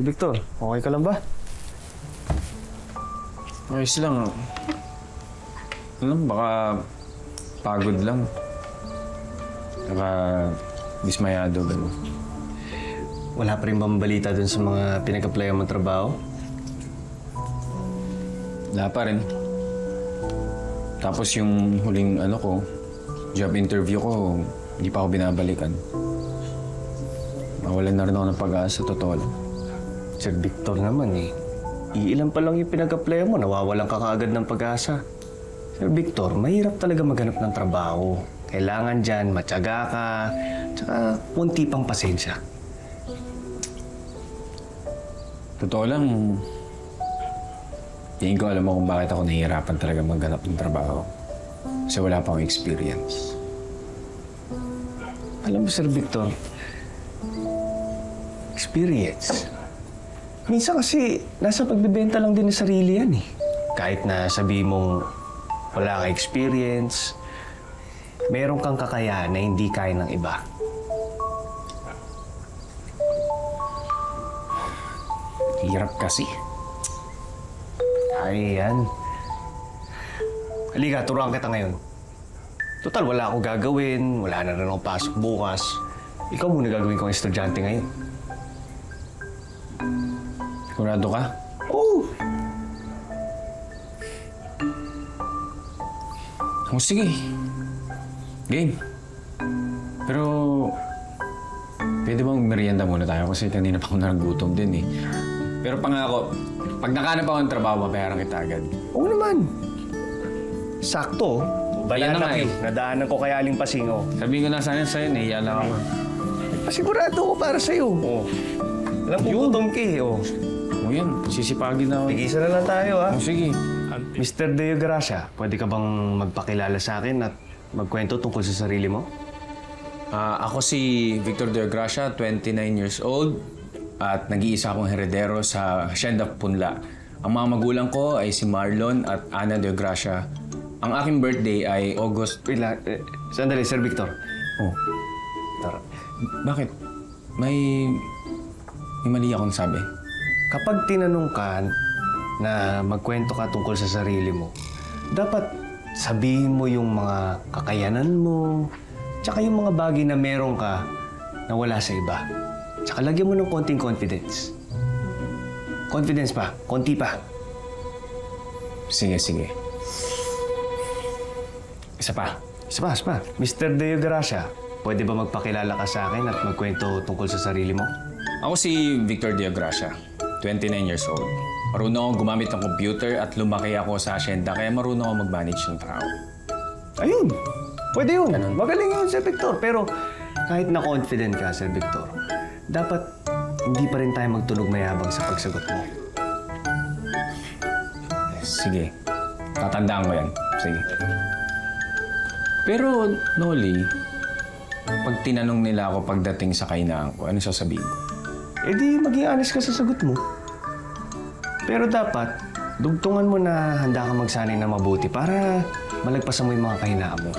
Victor, okay ka lang ba? Ayos lang. Baka pagod lang. Saka dismayado, gano'n. Wala pa rin bang balita dun sa mga pinag-applyan mong trabaho? Wala pa rin. Tapos yung huling job interview ko, hindi pa ako binabalikan. Mawalan na rin ako ng pag-asa, totoo lang. Sir Victor naman iilan pa lang yung pinag-applyan mo, nawawalan ka kaagad ng pag-asa. Sir Victor, mahirap talaga maghanap ng trabaho. Kailangan dyan, matyaga ka, tsaka kunti pang pasensya. Totoo lang, tingin ko alam mo kung bakit ako nahihirapan talaga maghanap ng trabaho. Kasi wala pa akong experience. Alam mo, Sir Victor, experience. Minsan kasi, nasa pagbibenta lang din ng sarili yan Kahit na sabihin mong wala kang experience, meron kang kakayahan na hindi kaya ng iba. Hirap kasi. Ay, yan. Halika, turuan kita ngayon. Total, wala akong gagawin, wala na rin akong pasok bukas. Ikaw muna gagawin kong estudyante ngayon. Sigurado ka? Oo! Oh, sige. Game. Pero, pwede bang merienda muna tayo? Kasi kanina pa ako nagutom din Pero pangako, pag nakahanap ako ng trabaho, mabayaran kita agad. Oo naman. Sakto. Yan na nga Nadaanan ko kay Aling Pasingo. Sabihin ko na sana sa'yo, nahiya lang ako. Pasigurado ko para sa'yo. Oo. Alam ko, gutom ka O yan, sisipagin na ako. Tigisa na lang tayo, ha? O sige. Mr. Deo Gracia, pwede ka bang magpakilala sa akin at magkwento tungkol sa sarili mo? Ako si Victor De Gracia, 29 years old. At nag-iisa akong heredero sa Hacienda Punla. Ang mga magulang ko ay si Marlon at Ana De Gracia. Ang aking birthday ay August... Wait lang. Sandali, Sir Victor. Oh. Bakit? May mali akong sabi. Kapag tinanong ka na magkwento ka tungkol sa sarili mo, dapat sabihin mo yung mga kakayanan mo, tsaka yung mga bagay na meron ka na wala sa iba. Tsaka lagyan mo ng konting confidence. Confidence pa. Konti pa. Sige, sige. Isa pa. Isa pa. Mr. Deo Gracia, pwede ba magpakilala ka sa akin at magkwento tungkol sa sarili mo? Ako si Victor De Gracia, 29 years old. Marunong akong gumamit ng computer at lumaki ako sa asyenda, kaya marunong ako mag-manage ng tao. Ayun! Pwede yun. Magaling yun, Sir Victor. Pero kahit na confident ka, Sir Victor, dapat hindi pa rin tayo magtunog mayabang sa pagsagot mo. Sige. Tatandaan ko yan. Sige. Pero, Noli, pag tinanong nila ako pagdating sa kainaan ko, ano sasabihin ko? Eh di, maging honest ka sa sagot mo. Pero dapat, dugtungan mo na handa ka magsanay na mabuti para malagpasan mo yung mga kahinaan mo.